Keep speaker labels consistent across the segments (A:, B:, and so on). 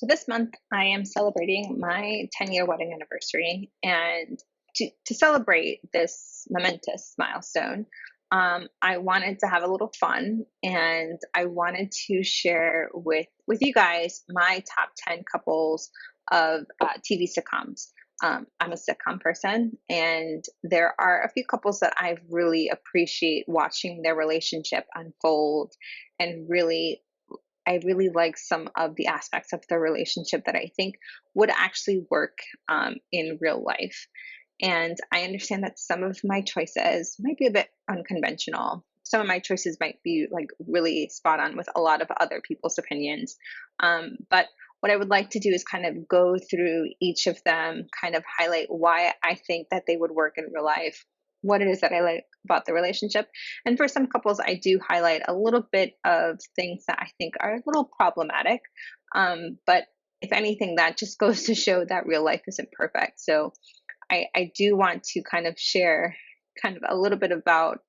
A: So this month I am celebrating my 10-year wedding anniversary, and to celebrate this momentous milestone, I wanted to have a little fun, and I wanted to share with you guys my top 10 couples of TV sitcoms. I'm a sitcom person, and there are a few couples that I really appreciate watching their relationship unfold, and I really like some of the aspects of the relationship that I think would actually work in real life. And I understand that some of my choices might be a bit unconventional. Some of my choices might be like really spot on with a lot of other people's opinions. But what I would like to do is kind of go through each of them, kind of highlight why I think that they would work in real life, what it is that I like about the relationship. And for some couples, I do highlight a little bit of things that I think are a little problematic. But if anything, that just goes to show that real life isn't perfect. So I do want to kind of share kind of a little bit about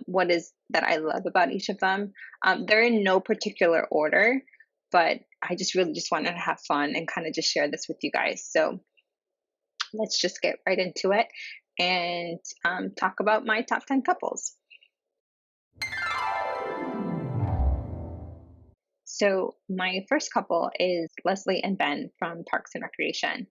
A: what is that I love about each of them. They're in no particular order, but I just really just wanted to have fun and kind of just share this with you guys. So let's just get right into it and talk about my top 10 couples. So, my first couple is Leslie and Ben from Parks and Recreation,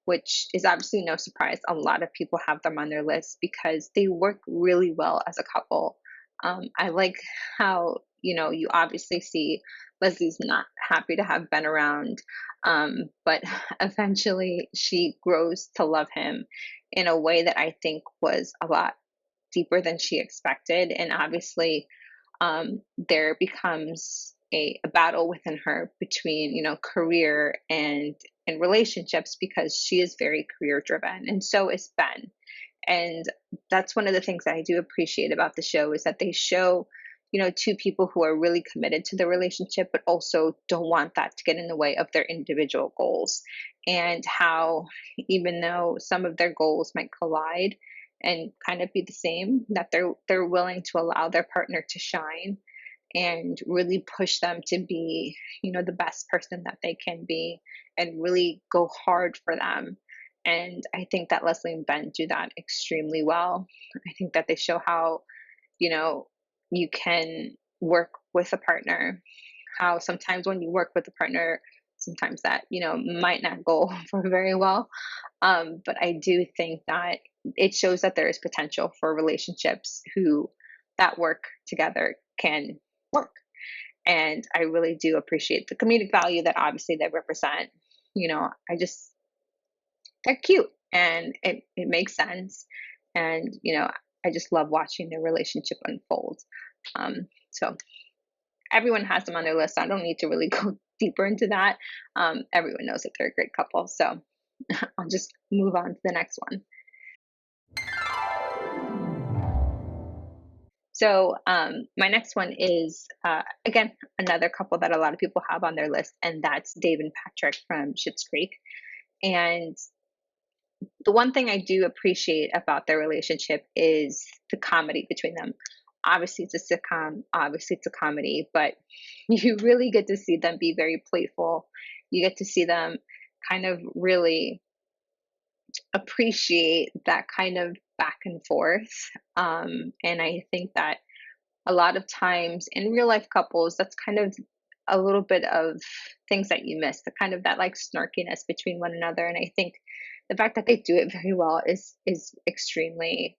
A: which is obviously no surprise. A lot of people have them on their list because they work really well as a couple. I like how, you obviously see Leslie's not happy to have Ben around, but eventually she grows to love him in a way that I think was a lot deeper than she expected. And obviously, there becomes a battle within her between career and relationships, because she is very career driven, and so is Ben. And that's one of the things that I do appreciate about the show, is that they show two people who are really committed to the relationship, but also don't want that to get in the way of their individual goals, and how even though some of their goals might collide and kind of be the same, that they're willing to allow their partner to shine and really push them to be the best person that they can be, and really go hard for them. And I think that Leslie and Ben do that extremely well. I think that they show how you know you can work with a partner, how sometimes when you work with a partner, sometimes that might not go for very well. But I do think that it shows that there is potential for relationships who that work together can work. And I really do appreciate the comedic value that obviously they represent. I just, they're cute, and it makes sense. And, I just love watching their relationship unfold. So everyone has them on their list. So I don't need to really go deeper into that. Everyone knows that they're a great couple. So I'll just move on to the next one. So my next one is again another couple that a lot of people have on their list, and that's Dave and Patrick from Schitt's Creek. And the one thing I do appreciate about their relationship is the comedy between them. Obviously, it's a sitcom. Obviously, it's a comedy, but you really get to see them be very playful. You get to see them kind of really appreciate that kind of back and forth. And I think that a lot of times in real life couples, that's kind of a little bit of things that you miss, the kind of that like snarkiness between one another. And I think the fact that they do it very well is extremely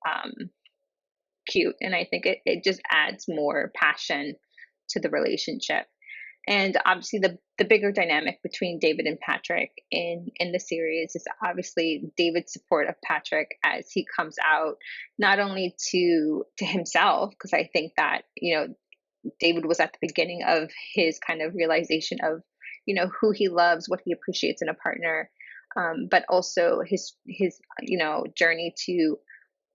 A: cute. And I think it just adds more passion to the relationship. And obviously, the bigger dynamic between David and Patrick in the series is obviously David's support of Patrick as he comes out, not only to himself, because I think that David was at the beginning of his kind of realization of who he loves, what he appreciates in a partner, but also his journey to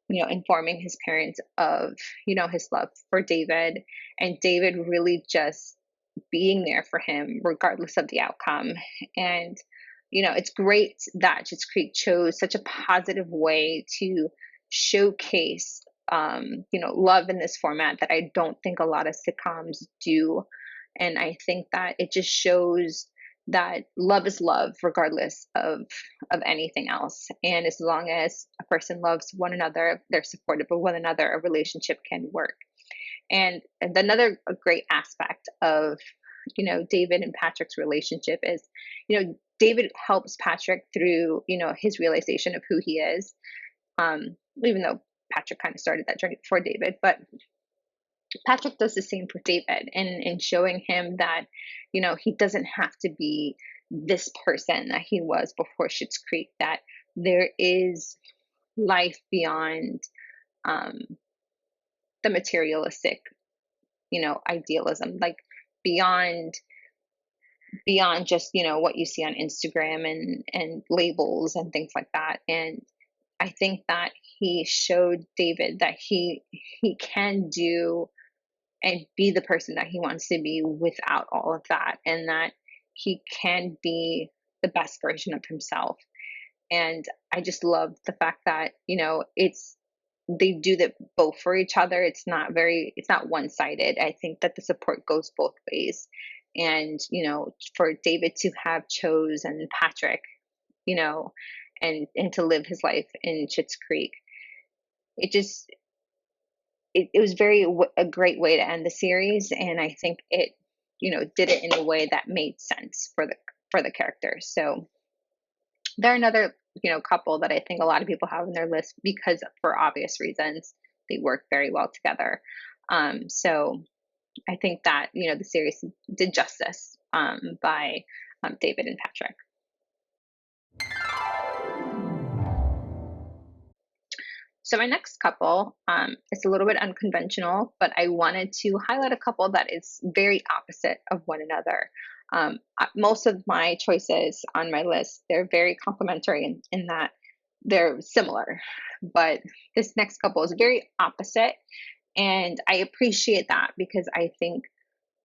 A: informing his parents of his love for David, and David really just being there for him regardless of the outcome. And it's great that Schitt's Creek chose such a positive way to showcase love in this format that I don't think a lot of sitcoms do. And I think that it just shows that love is love regardless of anything else. And as long as a person loves one another, they're supportive of one another, a relationship can work. And another great aspect of, David and Patrick's relationship is, David helps Patrick through, his realization of who he is. Even though Patrick kind of started that journey before David, but Patrick does the same for David, and showing him that, he doesn't have to be this person that he was before Schitt's Creek, that there is life beyond um, the materialistic, idealism, like beyond just, what you see on Instagram and labels and things like that. And I think that he showed David that he can do and be the person that he wants to be without all of that, and that he can be the best version of himself. And I just love the fact that, it's they do that both for each other. It's not one-sided. I think that the support goes both ways. And, for David to have Chose and Patrick, and to live his life in Schitt's Creek, it just it was a great way to end the series. And I think it, did it in a way that made sense for the characters. So they're another, couple that I think a lot of people have on their list because, for obvious reasons, they work very well together. So I think that, the series did justice by David and Patrick. So my next couple is a little bit unconventional, but I wanted to highlight a couple that is very opposite of one another. Most of my choices on my list, they're very complementary in that they're similar, but this next couple is very opposite. And I appreciate that because I think,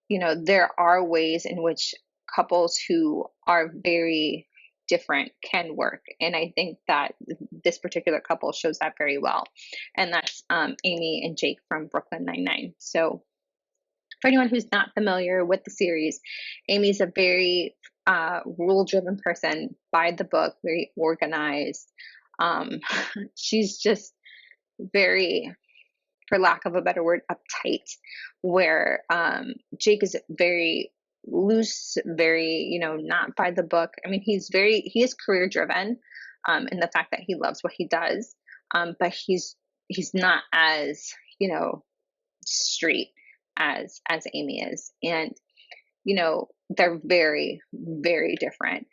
A: there are ways in which couples who are very different can work. And I think that this particular couple shows that very well. And that's Amy and Jake from Brooklyn Nine-Nine. So for anyone who's not familiar with the series, Amy's a very rule-driven person, by the book, very organized. She's just very, for lack of a better word, uptight, where Jake is very loose, very, not by the book. I mean, he is career driven in the fact that he loves what he does, but he's not as, straight as Amy is. And, they're very, very different.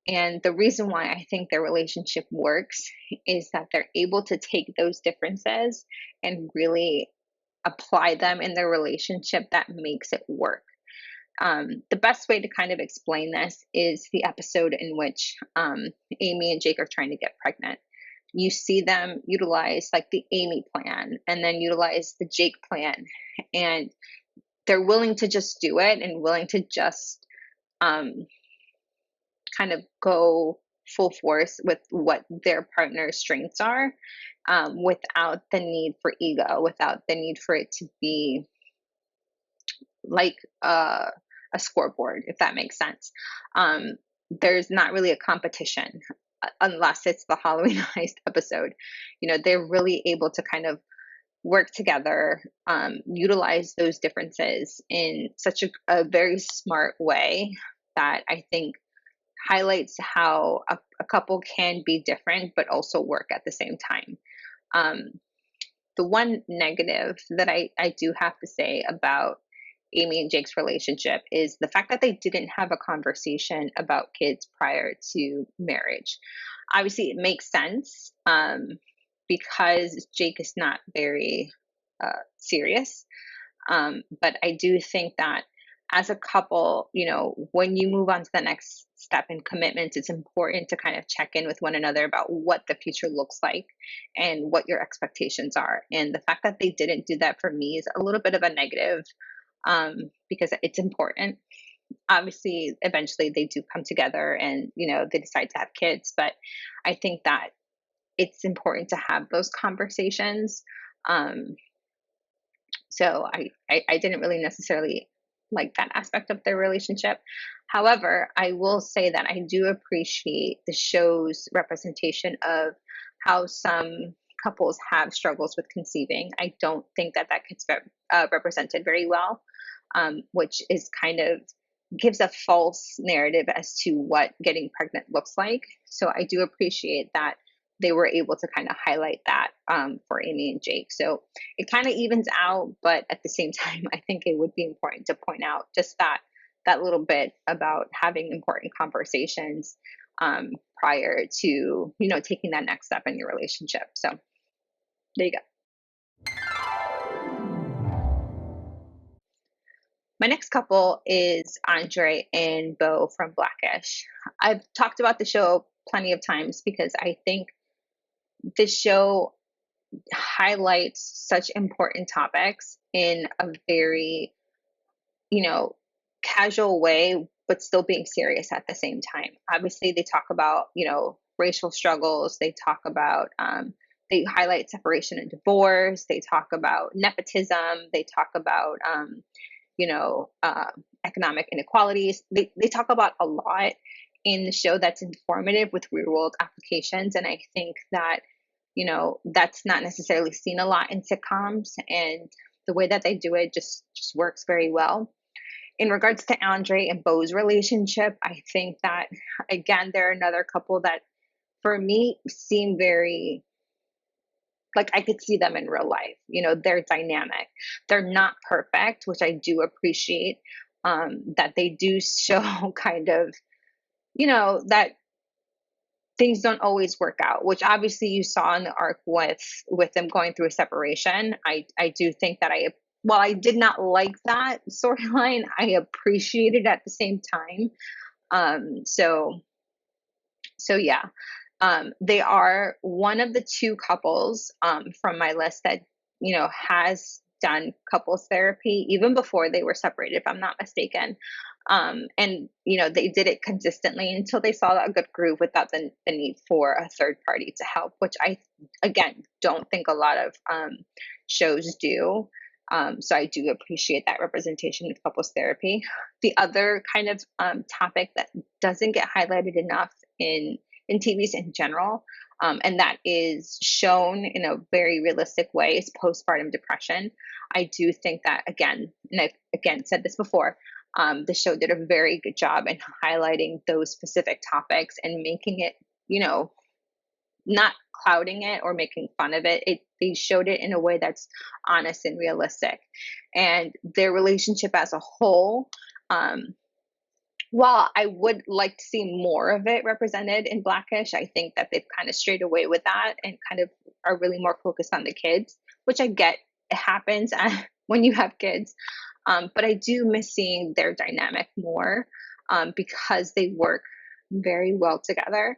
A: And the reason why I think their relationship works is that they're able to take those differences and really apply them in their relationship that makes it work. The best way to kind of explain this is the episode in which Amy and Jake are trying to get pregnant. You see them utilize like the Amy plan and then utilize the Jake plan. And they're willing to just do it and willing to just kind of go full force with what their partner's strengths are, without the need for ego, without the need for it to be like a scoreboard, if that makes sense. There's not really a competition unless it's the Halloween heist episode. They're really able to kind of work together, utilize those differences in such a very smart way that I think highlights how a couple can be different but also work at the same time. The one negative that I do have to say about Amy and Jake's relationship is the fact that they didn't have a conversation about kids prior to marriage. Obviously, it makes sense because Jake is not very serious. But I do think that as a couple, when you move on to the next step in commitments, it's important to kind of check in with one another about what the future looks like and what your expectations are. And the fact that they didn't do that for me is a little bit of a negative, because it's important. Obviously, eventually they do come together and, they decide to have kids. But I think that it's important to have those conversations. So I didn't really necessarily like that aspect of their relationship. However, I will say that I do appreciate the show's representation of how some couples have struggles with conceiving. I don't think that that gets represented very well, which is kind of gives a false narrative as to what getting pregnant looks like. So I do appreciate that they were able to kind of highlight that for Amy and Jake. So it kind of evens out, but at the same time, I think it would be important to point out just that little bit about having important conversations prior to taking that next step in your relationship. So there you go. My next couple is Andre and Bo from Blackish. I've talked about the show plenty of times because I think this show highlights such important topics in a very, you know, casual way, but still being serious at the same time. Obviously, they talk about, racial struggles. They talk about, they highlight separation and divorce. They talk about nepotism. They talk about, you know, uh, economic inequalities. They talk about a lot in the show that's informative with real world applications. And I think that, that's not necessarily seen a lot in sitcoms. And the way that they do it just works very well. In regards to Andre and Bo's relationship, I think that again, they're another couple that for me seem very like I could see them in real life. They're dynamic. They're not perfect, which I do appreciate. That they do show kind of, that things don't always work out, which obviously you saw in the arc with them going through a separation. I do think that while I did not like that storyline, I appreciate it at the same time. So yeah, they are one of the two couples from my list that has done couples therapy even before they were separated, if I'm not mistaken. And they did it consistently until they saw a good groove without the need for a third party to help, which I again don't think a lot of shows do. So I do appreciate that representation of couples therapy. The other kind of topic that doesn't get highlighted enough in TVs in general, and that is shown in a very realistic way, is postpartum depression. I do think that, again, and I've again said this before, the show did a very good job in highlighting those specific topics and making it, not clouding it or making fun of it. They showed it in a way that's honest and realistic. And their relationship as a whole, while I would like to see more of it represented in Blackish, I think that they've kind of strayed away with that and kind of are really more focused on the kids, which I get it happens when you have kids. But I do miss seeing their dynamic more because they work very well together.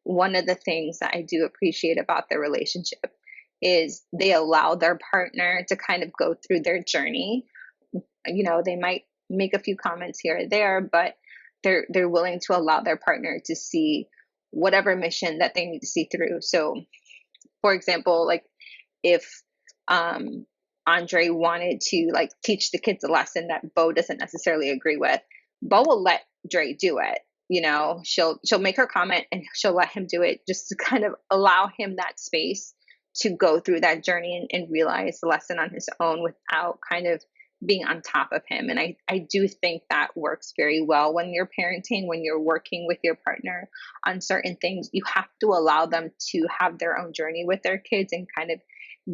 A: One of the things that I do appreciate about their relationship is they allow their partner to kind of go through their journey. They might make a few comments here or there, but they're willing to allow their partner to see whatever mission that they need to see through. So, for example, like if Andre wanted to like teach the kids a lesson that Bo doesn't necessarily agree with, Bo will let Dre do it. She'll make her comment and she'll let him do it just to kind of allow him that space to go through that journey and realize the lesson on his own without kind of being on top of him. And I do think that works very well when you're parenting, when you're working with your partner on certain things. You have to allow them to have their own journey with their kids and kind of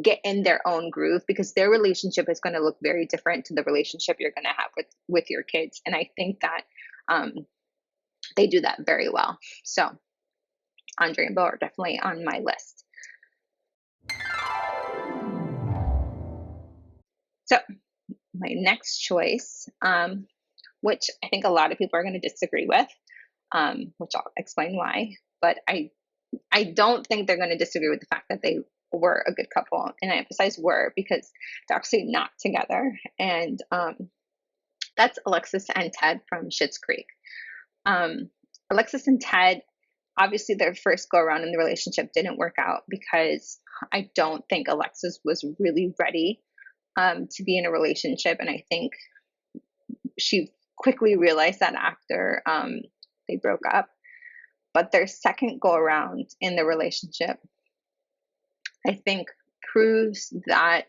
A: get in their own groove, because their relationship is going to look very different to the relationship you're going to have with your kids. And I think that they do that very well. So Andre and Bo are definitely on my list. So my next choice, which I think a lot of people are going to disagree with, which I'll explain why, but I don't think they're going to disagree with the fact that they were a good couple. And I emphasize were because they're actually not together. And that's Alexis and Ted from Schitt's Creek. Alexis and Ted, obviously their first go around in the relationship didn't work out because I don't think Alexis was really ready to be in a relationship. And I think she quickly realized that after they broke up. But their second go around in the relationship, I think, proves that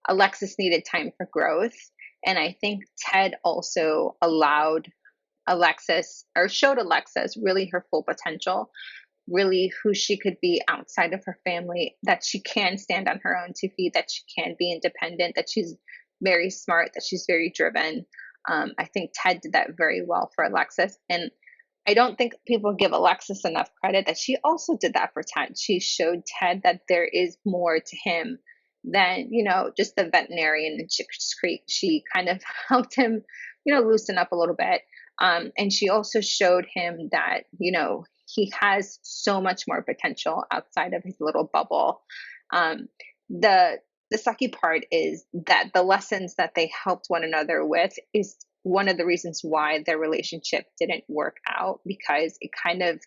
A: Alexis needed time for growth. And I think Ted also allowed Alexis, or showed Alexis really her full potential, really who she could be outside of her family, that she can stand on her own 2 feet, that she can be independent, that she's very smart, that she's very driven. I think Ted did that very well for Alexis. And I don't think people give Alexis enough credit that she also did that for Ted. She showed Ted that there is more to him than, just the veterinarian in Chick's Creek. She kind of helped him, loosen up a little bit. And she also showed him that, he has so much more potential outside of his little bubble. Um, the the sucky part is that the lessons that they helped one another with is one of the reasons why their relationship didn't work out, because it kind of,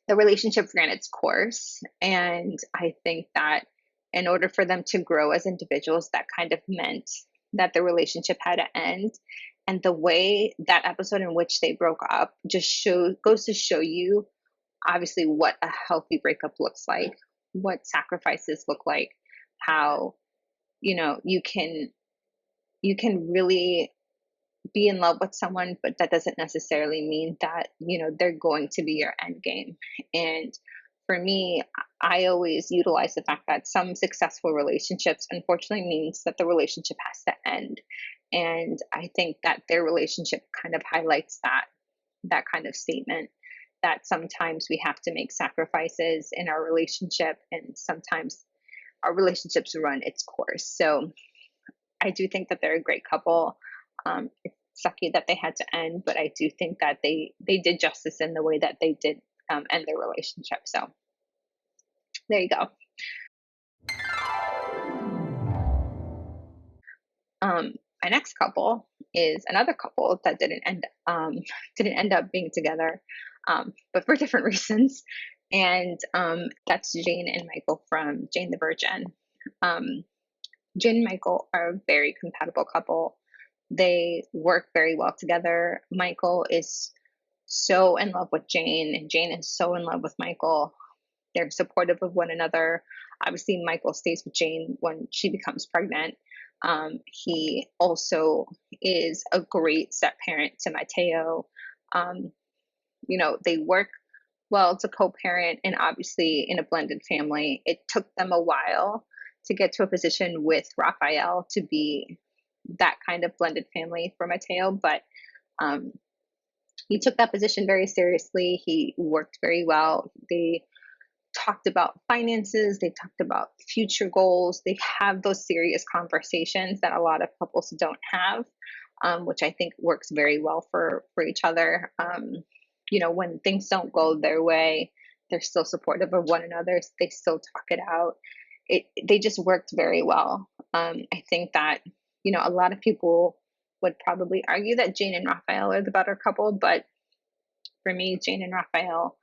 A: the relationship ran its course. And I think that in order for them to grow as individuals, that kind of meant that the relationship had to end. And the way that episode in which they broke up just goes to show you, obviously, what a healthy breakup looks like, what sacrifices look like, how, you can really be in love with someone, but that doesn't necessarily mean that, they're going to be your end game. And for me, I always utilize the fact that some successful relationships unfortunately means that the relationship has to end. And I think that their relationship kind of highlights that kind of statement, that sometimes we have to make sacrifices in our relationship, and sometimes our relationships run its course. So I do think that they're a great couple. It's sucky that they had to end, but I do think that they did justice in the way that they did end their relationship. So there you go. My next couple is another couple that didn't end up being together, but for different reasons. And that's Jane and Michael from Jane the Virgin. Um, Jane and Michael are a very compatible couple. They work very well together. Michael is so in love with Jane, and Jane is so in love with Michael. They're supportive of one another. Obviously, Michael stays with Jane when she becomes pregnant. He also is a great step parent to Mateo. Um, they work well to co-parent, and obviously in a blended family. It took them a while to get to a position with Raphael to be that kind of blended family for Mateo, but um, he took that position very seriously. He worked very well. They talked about finances, they talked about future goals. They have those serious conversations that a lot of couples don't have, which I think works very well for each other. When things don't go their way, they're still supportive of one another. They still talk it out. They just worked very well. I think that, a lot of people would probably argue that Jane and Raphael are the better couple, but for me, Jane and Raphael,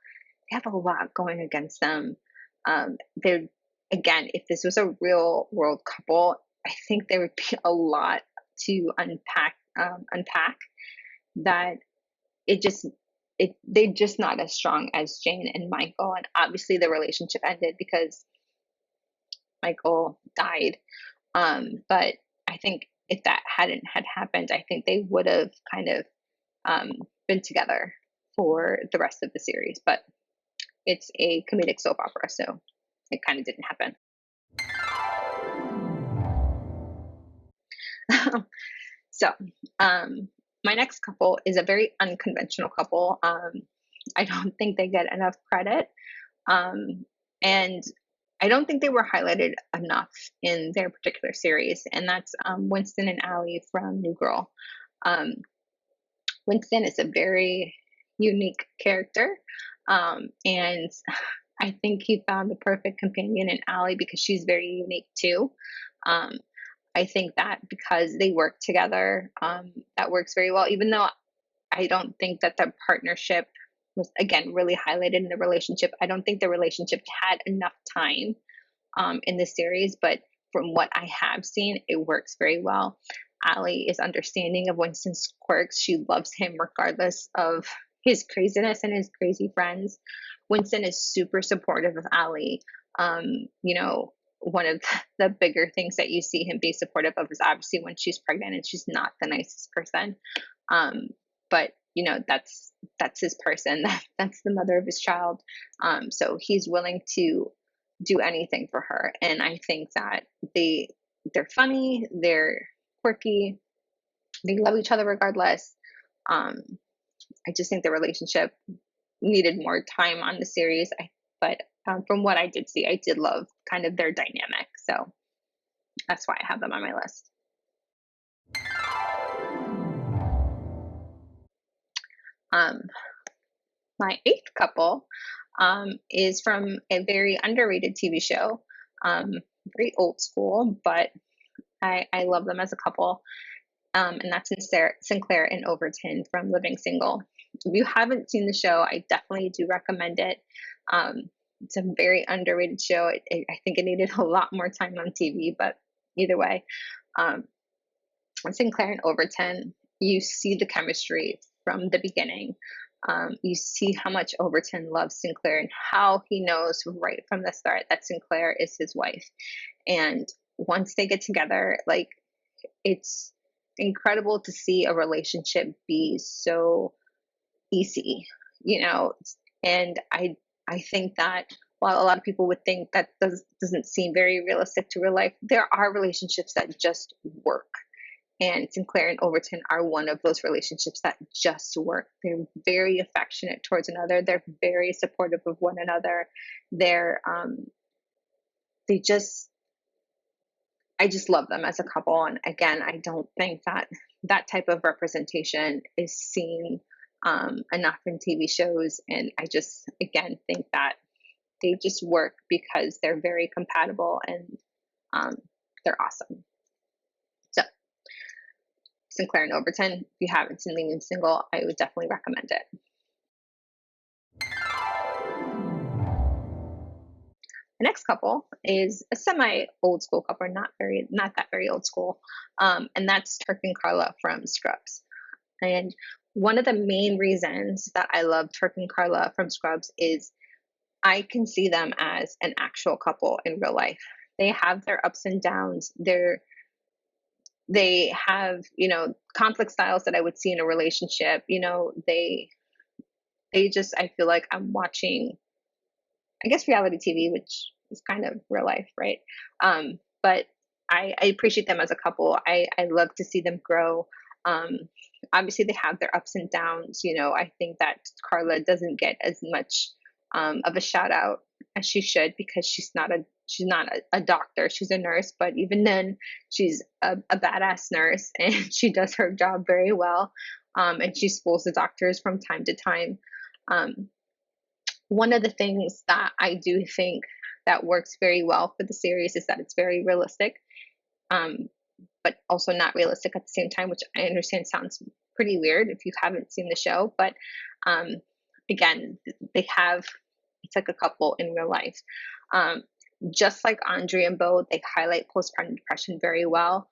A: they have a lot going against them. They're, again, if this was a real world couple, I think there would be a lot to unpack that they're just not as strong as Jane and Michael. And obviously the relationship ended because Michael died. But I think if that hadn't had happened, I think they would have kind of been together for the rest of the series. But it's a comedic soap opera, so it kind of didn't happen. So, my next couple is a very unconventional couple. I don't think they get enough credit. And I don't think they were highlighted enough in their particular series, and that's Winston and Allie from New Girl. Winston is a very unique character, and I think he found the perfect companion in Allie because she's very unique too. I think that because they work together, that works very well, even though I don't think that the partnership was, again, really highlighted in the relationship. I don't think the relationship had enough time in the series, but from what I have seen, it works very well. Allie is understanding of Winston's quirks. She loves him regardless of his craziness and his crazy friends. Winston is super supportive of Allie. You know, one of the bigger things that you see him be supportive of is obviously when she's pregnant and she's not the nicest person. Um, but you know, that's his person. That's the mother of his child. So he's willing to do anything for her. And I think that they're funny, they're quirky, they love each other regardless. Um, I just think the relationship needed more time on the series. But from what I did see, I did love kind of their dynamic. So that's why I have them on my list. Um, my eighth couple is from a very underrated TV show, very old school, but I love them as a couple. And that's Sinclair and Overton from Living Single. If you haven't seen the show, I definitely do recommend it. It's a very underrated show. I think it needed a lot more time on TV, but either way, um, Sinclair and Overton, you see the chemistry from the beginning. You see how much Overton loves Sinclair and how he knows right from the start that Sinclair is his wife. And once they get together, like, it's incredible to see a relationship be so easy, you know. And I think that while a lot of people would think that doesn't seem very realistic to real life, there are relationships that just work. And Sinclair and Overton are one of those relationships that just work. They're very affectionate towards another. They're very supportive of one another. They're they just I just love them as a couple. And again, I don't think that that type of representation is seen enough in TV shows. And I just, again, think that they just work because they're very compatible and um, they're awesome. So, Sinclair and Overton, if you haven't seen Living Single, I would definitely recommend it. The next couple is a semi old school couple, not that very old school, and that's Turk and Carla from Scrubs. And one of the main reasons that I love Turk and Carla from Scrubs is I can see them as an actual couple in real life. They have their ups and downs. They have, you know, conflict styles that I would see in a relationship. You know, they just, I feel like I'm watching, I guess, reality TV, which is kind of real life, right? But I appreciate them as a couple. I love to see them grow. Um, Obviously, they have their ups and downs. You know, I think that Carla doesn't get as much of a shout out as she should because she's not a doctor. She's a nurse, but even then, she's a badass nurse and she does her job very well. And she schools the doctors from time to time. Um, One of the things that I do think that works very well for the series is that it's very realistic, um, but also not realistic at the same time, which I understand sounds pretty weird if you haven't seen the show. But um, again, they have it's like a couple in real life. Um, just like Andre and Bo, they highlight postpartum depression very well.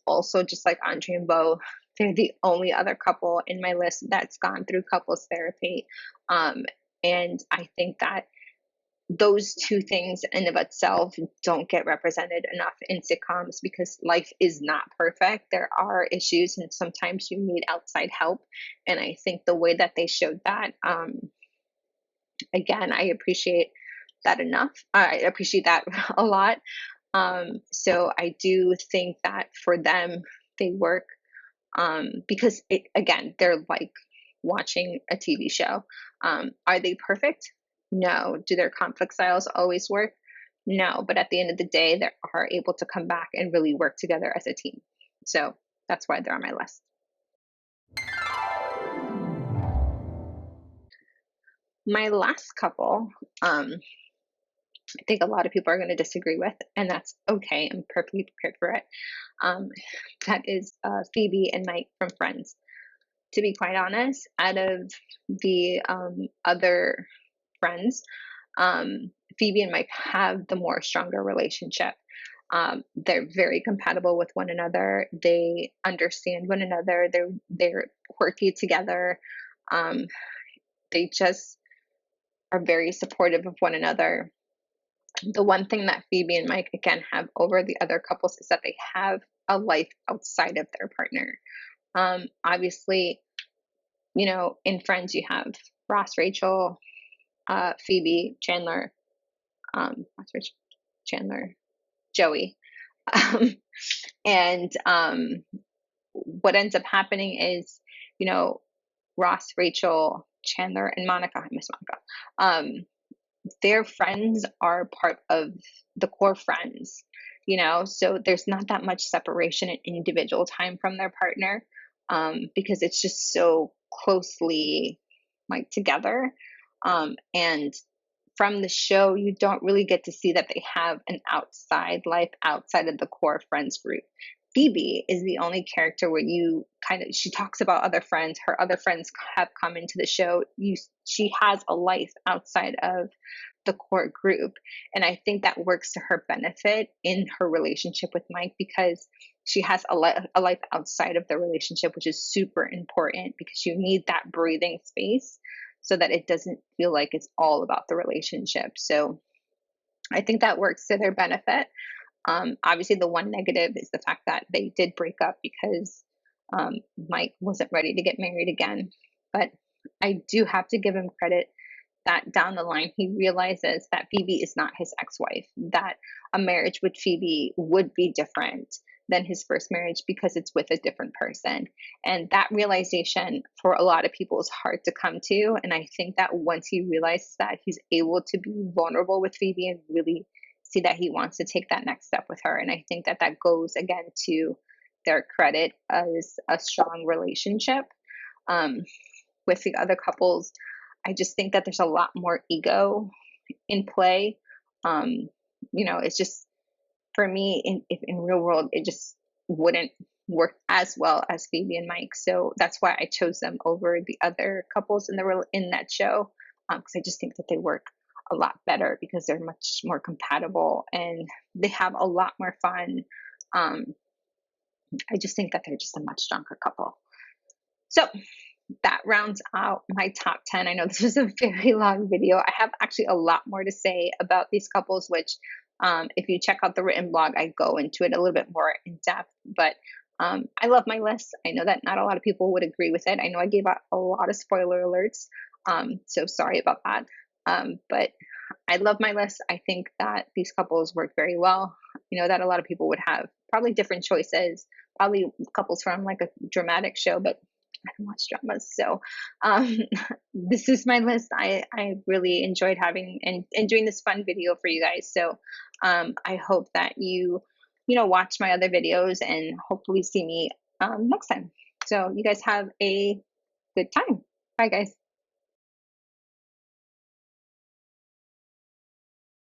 A: Also, just like Andre and Bo, they're the only other couple in my list that's gone through couples therapy. Um, and I think that those two things in of itself don't get represented enough in sitcoms because life is not perfect. There are issues and sometimes you need outside help. And I think the way that they showed that, again, I appreciate that enough. I appreciate that a lot. So I do think that for them, they work because again, they're like watching a TV show. Are they perfect? No. Do their conflict styles always work? No. But at the end of the day, they are able to come back and really work together as a team. So that's why they're on my list. My last couple, I think a lot of people are going to disagree with, and that's okay. I'm perfectly prepared for it. Um, that is Phoebe and Mike from Friends. To be quite honest, out of the other friends, Phoebe and Mike have the more stronger relationship. They're very compatible with one another. They understand one another. They're quirky together. Um, they just are very supportive of one another. The one thing that Phoebe and Mike again have over the other couples is that they have a life outside of their partner. Obviously, in Friends you have Ross, Rachel, Phoebe, Chandler, Ross, Rachel, Chandler, Joey. Um, and what ends up happening is, Ross, Rachel, Chandler, and Monica. I miss Monica. Their friends are part of the core friends, so there's not that much separation in individual time from their partner, because it's just so closely like together. And from the show, you don't really get to see that they have an outside life outside of the core friends group. Phoebe is the only character where she talks about other friends. Her other friends have come into the show. She has a life outside of the core group. And I think that works to her benefit in her relationship with Mike, because she has a life outside of the relationship, which is super important because you need that breathing space so that it doesn't feel like it's all about the relationship. So I think that works to their benefit. Obviously, the one negative is the fact that they did break up because Mike wasn't ready to get married again. But I do have to give him credit that down the line he realizes that Phoebe is not his ex-wife, that a marriage with Phoebe would be different than his first marriage because it's with a different person. And that realization for a lot of people is hard to come to. And I think that once he realizes that, he's able to be vulnerable with Phoebe and really see that he wants to take that next step with her. And I think that that goes again to their credit as a strong relationship. With the other couples, I just think that there's a lot more ego in play. It's just, for me, in real world, it just wouldn't work as well as Phoebe and Mike. So that's why I chose them over the other couples in that show, because I just think that they work a lot better because they're much more compatible and they have a lot more fun. I just think that they're just a much stronger couple. So that rounds out my top 10. I know this was a very long video. I have actually a lot more to say about these couples, which if you check out the written blog, I go into it a little bit more in depth. But I love my list. I know that not a lot of people would agree with it. I know I gave out a lot of spoiler alerts, so sorry about that. But I love my list. I think that these couples work very well. You know that a lot of people would have probably different choices, probably couples from like a dramatic show, but I don't watch dramas. So this is my list. I really enjoyed having and doing this fun video for you guys. So I hope that you watch my other videos and hopefully see me next time. So you guys have a good time. Bye guys.